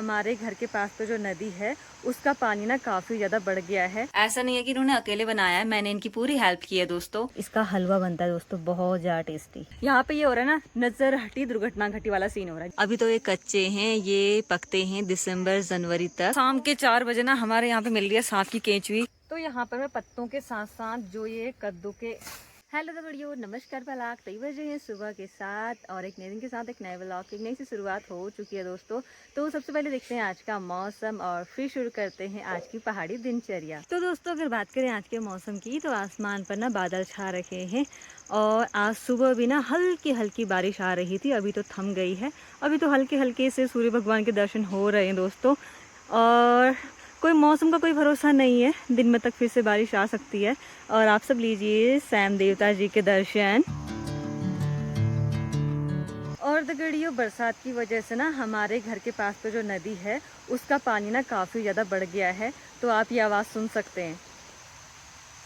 हमारे घर के पास पे जो नदी है उसका पानी ना काफी ज्यादा बढ़ गया है। ऐसा नहीं है कि इन्होंने अकेले बनाया है, मैंने इनकी पूरी हेल्प की है दोस्तों। इसका हलवा बनता है दोस्तों, बहुत ज्यादा टेस्टी। यहाँ पे ये हो रहा है ना, नजर हटी दुर्घटना घटी वाला सीन हो रहा है। अभी तो ये कच्चे हैं, ये पकते हैं दिसंबर जनवरी तक। शाम के 4 बजे ना हमारे यहाँ पे मिल रही है सांप की केंचुई। तो यहाँ पर मैं पत्तों के साथ साथ जो ये कद्दू के हेलो तो वीडियो नमस्कार पलाक 3 बजे हैं सुबह के साथ और एक नए दिन के साथ एक नए व्लॉग की एक नई सी शुरुआत हो चुकी है दोस्तों। तो सबसे पहले देखते हैं आज का मौसम और फिर शुरू करते हैं आज की पहाड़ी दिनचर्या। तो दोस्तों अगर बात करें आज के मौसम की तो आसमान पर ना बादल छा रखे हैं और आज सुबह भी ना हल्की हल्की बारिश आ रही थी, अभी तो थम गई है। अभी तो हल्के हल्के से सूर्य भगवान के दर्शन हो रहे हैं दोस्तों। और कोई मौसम का कोई भरोसा नहीं है, दिन में तक फिर से बारिश आ सकती है। और आप सब लीजिए सैम देवता जी के दर्शन। और दगड़ियों बरसात की वजह से ना हमारे घर के पास पे जो नदी है उसका पानी ना काफ़ी ज़्यादा बढ़ गया है, तो आप ये आवाज़ सुन सकते हैं।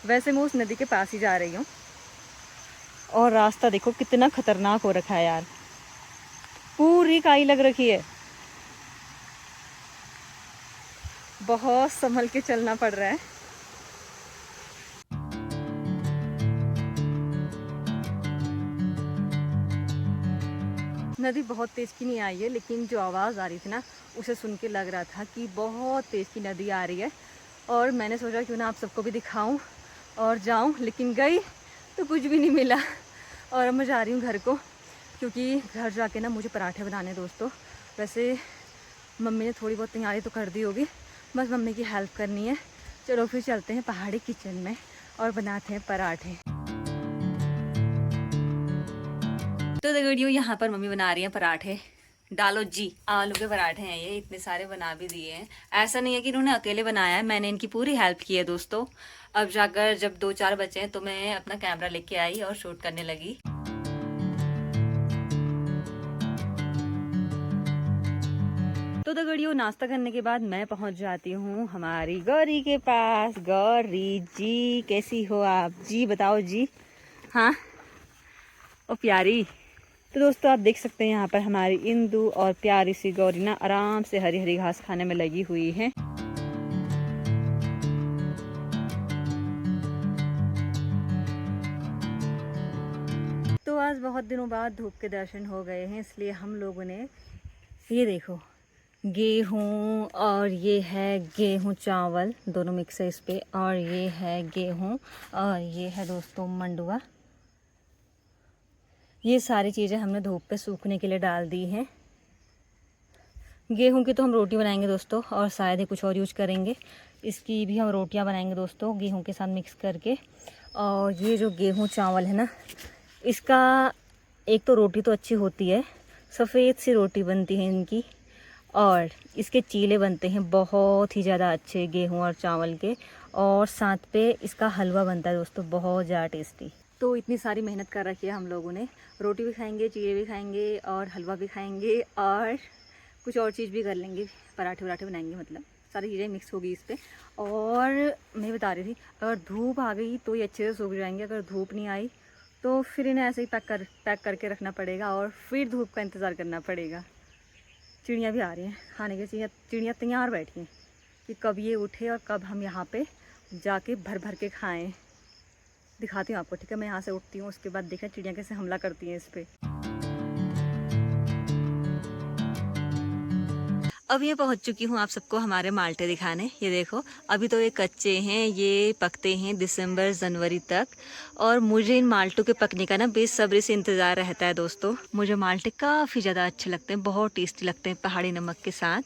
वैसे मैं उस नदी के पास ही जा रही हूँ और रास्ता देखो कितना खतरनाक हो रखा है यार, पूरी काई लग रखी है, बहुत संभल के चलना पड़ रहा है। नदी बहुत तेज़ की नहीं आई है, लेकिन जो आवाज़ आ रही थी ना उसे सुन के लग रहा था कि बहुत तेज़ की नदी आ रही है। और मैंने सोचा क्यों ना आप सबको भी दिखाऊं और जाऊं, लेकिन गई तो कुछ भी नहीं मिला। और अब मैं जा रही हूँ घर को, क्योंकि घर जाके ना मुझे पराठे बनाने दोस्तों। वैसे मम्मी ने थोड़ी बहुत तैयारी तो कर दी होगी, बस मम्मी की हेल्प करनी है। चलो फिर चलते हैं पहाड़ी किचन में और बनाते हैं पराठे। तो वीडियो यहाँ पर मम्मी बना रही हैं पराठे। डालो जी, आलू के पराठे हैं ये, इतने सारे बना भी दिए हैं। ऐसा नहीं है कि इन्होंने अकेले बनाया है, मैंने इनकी पूरी हेल्प की है दोस्तों। अब जाकर जब 2-4 बचे हैं तो मैं अपना कैमरा लेके आई और शूट करने लगी। तो वीडियो नाश्ता करने के बाद मैं पहुंच जाती हूँ हमारी गौरी के पास। गौरी जी कैसी हो आप जी, बताओ जी। हाँ ओ प्यारी। तो दोस्तों आप देख सकते हैं यहाँ पर हमारी इंदु और प्यारी सी गौरी ना आराम से हरी हरी घास खाने में लगी हुई है। तो आज बहुत दिनों बाद धूप के दर्शन हो गए हैं, इसलिए हम लोगों ने ये देखो गेहूँ और ये है गेहूँ चावल दोनों मिक्स है इस पे, और ये है गेहूँ और ये है दोस्तों मंडुआ। ये सारी चीज़ें हमने धूप पे सूखने के लिए डाल दी हैं। गेहूं की तो हम रोटी बनाएंगे दोस्तों और शायद ही कुछ और यूज करेंगे। इसकी भी हम रोटियां बनाएंगे दोस्तों गेहूं के साथ मिक्स करके। और ये जो गेहूं चावल है ना, इसका एक तो रोटी तो अच्छी होती है, सफ़ेद सी रोटी बनती है इनकी, और इसके चीले बनते हैं बहुत ही ज़्यादा अच्छे गेहूं और चावल के। और साथ पे इसका हलवा बनता है दोस्तों, बहुत ज़्यादा टेस्टी। तो इतनी सारी मेहनत कर रखी है हम लोगों ने, रोटी भी खाएंगे, चीले भी खाएंगे और हलवा भी खाएंगे और कुछ और चीज़ भी कर लेंगे, पराठे वराठे बनाएंगे, मतलब सारी चीज़ें मिक्स होगी इस पर। और मैं बता रही थी अगर धूप आ गई तो ये अच्छे से सूख जाएंगे, अगर धूप नहीं आई तो फिर इन्हें ऐसे ही पैक करके रखना पड़ेगा और फिर धूप का इंतज़ार करना पड़ेगा। चिड़ियाँ भी आ रही हैं खाने की, चिड़ियाँ तैयार बैठी हैं कि कब ये उठे और कब हम यहाँ पे जाके भर भर के खाएं। दिखाती हूँ आपको, ठीक है। मैं यहाँ से उठती हूँ, उसके बाद देखें चिड़ियाँ कैसे हमला करती हैं इस पर। अब ये पहुंच चुकी हूँ आप सबको हमारे माल्टे दिखाने। ये देखो अभी तो ये कच्चे हैं, ये पकते हैं दिसंबर जनवरी तक। और मुझे इन माल्टों के पकने का ना बेसब्री से इंतज़ार रहता है दोस्तों। मुझे माल्टे काफ़ी ज़्यादा अच्छे लगते हैं, बहुत टेस्टी लगते हैं पहाड़ी नमक के साथ।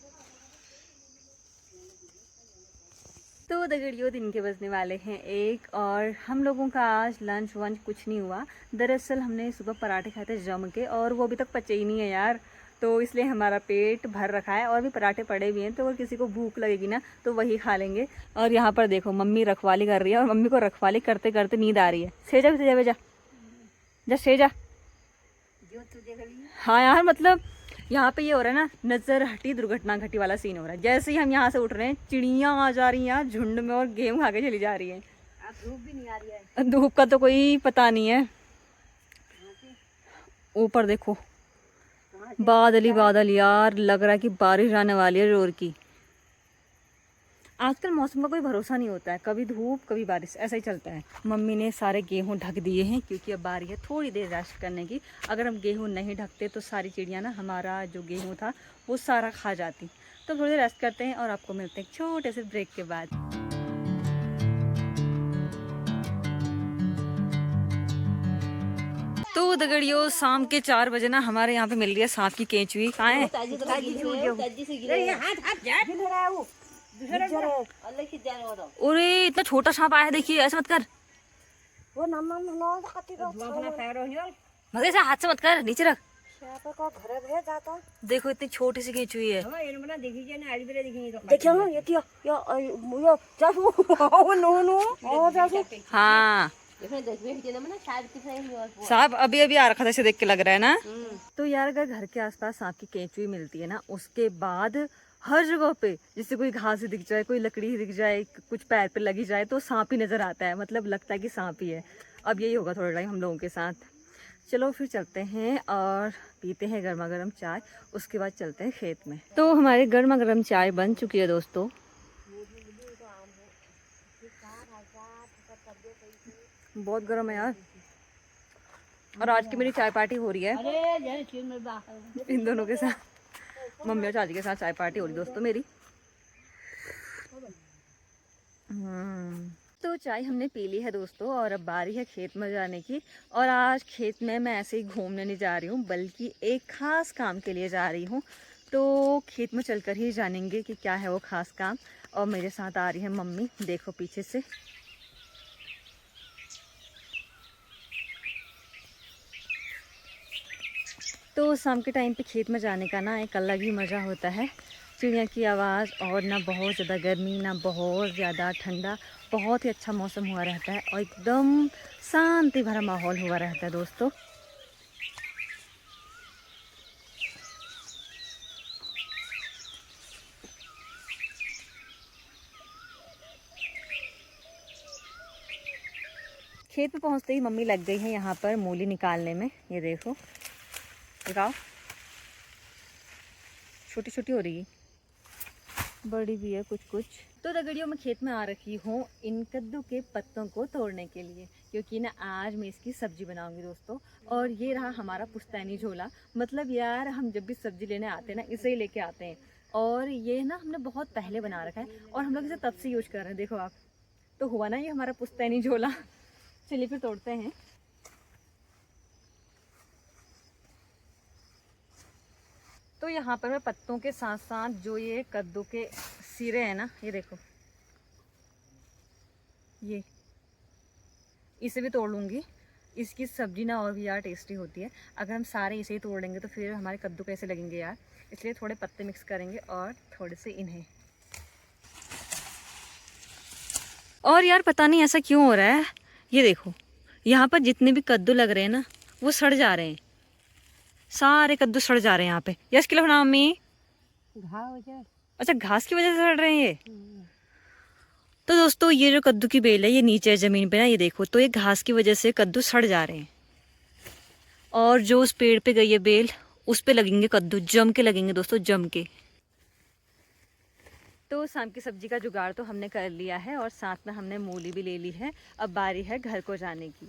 तो दगड़ियों दिन के बजने वाले हैं 1 और हम लोगों का आज लंच वंच कुछ नहीं हुआ। दरअसल हमने सुबह पराठे खाए थे जम के और वो अभी तक पचे ही नहीं है यार, तो इसलिए हमारा पेट भर रखा है और भी पराठे पड़े भी हैं। तो अगर किसी को भूख लगेगी ना तो वही खा लेंगे। और यहाँ पर देखो मम्मी रखवाली कर रही है और मम्मी को रखवाली करते करते नींद आ रही है। सेजा भी सेजा जा सेजा। हाँ यार, मतलब यहाँ पे ये हो रहा है ना, नजर हटी दुर्घटना घटी वाला सीन हो रहा है। जैसे ही हम यहाँ से उठ रहे हैं चिड़ियाँ आ जा रही हैं यार झुंड में और गेहूं खा के चली जा रही हैं। धूप भी नहीं आ रही है, धूप का तो कोई पता नहीं है। ऊपर देखो बादल ही बादल यार, लग रहा है कि बारिश आने वाली है जोर की। आजकल मौसम का कोई भरोसा नहीं होता है, कभी धूप कभी बारिश, ऐसा ही चलता है। मम्मी ने सारे गेहूं ढक दिए हैं क्योंकि अब बारी है थोड़ी देर रेस्ट करने की। अगर हम गेहूं नहीं ढकते तो सारी चिड़ियाँ ना हमारा जो गेहूं था वो सारा खा जाती। तो थोड़ी देर रेस्ट करते हैं और आपको मिलते हैं छोटे से ब्रेक के बाद। तो दगड़ियों, शाम के 4 बजे ना हमारे यहाँ पे मिल रही है सांप की केंचुई। कहाँ है? अरे इतना छोटा सांप आया है, देखिए, ऐसे मत कर, मजे से हाथ से मत कर, नीचे रख। देखो इतनी छोटी सी केंचुई है। हाँ सांप अभी अभी आ रखा था, इसे देख के लग रहा है ना। तो यार अगर घर के आसपास सांप की केंचुई मिलती है ना, उसके बाद हर जगह पे जैसे कोई घास ही दिख जाए, कोई लकड़ी ही दिख जाए, कुछ पैर पे लगी जाए तो सांप ही नजर आता है, मतलब लगता है कि सांप ही है। अब यही होगा थोड़ा टाइम हम लोगों के साथ। चलो फिर चलते हैं और पीते हैं गर्मा गर्म चाय, उसके बाद चलते हैं खेत में। तो हमारी गर्मा गर्म चाय बन चुकी है दोस्तों। बहुत गर्म है यार। और आज की मेरी चाय पार्टी हो रही है इन दोनों के साथ, मम्मी और चाची के साथ चाय पार्टी हो रही दोस्तों मेरी। तो चाय हमने पी ली है दोस्तों और अब बारी है खेत में जाने की। और आज खेत में मैं ऐसे ही घूमने नहीं जा रही हूँ, बल्कि एक खास काम के लिए जा रही हूँ। तो खेत में चलकर ही जानेंगे कि क्या है वो खास काम। और मेरे साथ आ रही है मम्मी, देखो पीछे से। तो शाम के टाइम पे खेत में जाने का ना एक अलग ही मज़ा होता है। चिड़िया की आवाज़, और ना बहुत ज़्यादा गर्मी ना बहुत ज़्यादा ठंडा, बहुत ही अच्छा मौसम हुआ रहता है और एकदम शांति भरा माहौल हुआ रहता है दोस्तों। खेत में पहुंचते ही मम्मी लग गई है यहाँ पर मूली निकालने में। ये देखो, दिखाओ, छोटी छोटी हो रही है, बड़ी भी है कुछ कुछ। तो दगड़ियों, मैं खेत में आ रखी हूँ इन कद्दू के पत्तों को तोड़ने के लिए, क्योंकि ना आज मैं इसकी सब्जी बनाऊंगी दोस्तों। और ये रहा हमारा पुश्तैनी झोला। मतलब यार हम जब भी सब्जी लेने आते हैं ना, इसे ही लेके आते हैं। और ये ना हमने बहुत पहले बना रखा है और हम लोग इसे तब से यूज कर रहे हैं। देखो आप, तो हुआ ना ये हमारा पुश्तैनी झोला। चलिए फिर तोड़ते हैं। तो यहाँ पर मैं पत्तों के साथ साथ जो ये कद्दू के सिरे हैं ना, ये देखो, ये इसे भी तोड़ लूँगी। इसकी सब्जी ना और भी यार टेस्टी होती है। अगर हम सारे इसे ही तोड़ लेंगे तो फिर हमारे कद्दू कैसे लगेंगे यार, इसलिए थोड़े पत्ते मिक्स करेंगे और थोड़े से इन्हें। और यार पता नहीं ऐसा क्यों हो रहा है, ये देखो यहाँ पर जितने भी कद्दू लग रहे हैं ना वो सड़ जा रहे हैं, सारे कद्दू सड़ जा रहे हैं यहाँ पे। यस किलो ना मम्मी, अच्छा घास की वजह से सड़ रहे हैं ये। तो दोस्तों ये जो कद्दू की बेल है ये नीचे है ज़मीन पे ना, ये देखो, तो ये घास की वजह से कद्दू सड़ जा रहे हैं। और जो उस पेड़ पे गई है बेल, उस पे लगेंगे कद्दू, जम के लगेंगे दोस्तों, जम के। तो शाम की सब्जी का जुगाड़ तो हमने कर लिया है और साथ में हमने मूली भी ले ली है। अब बारी है घर को जाने की।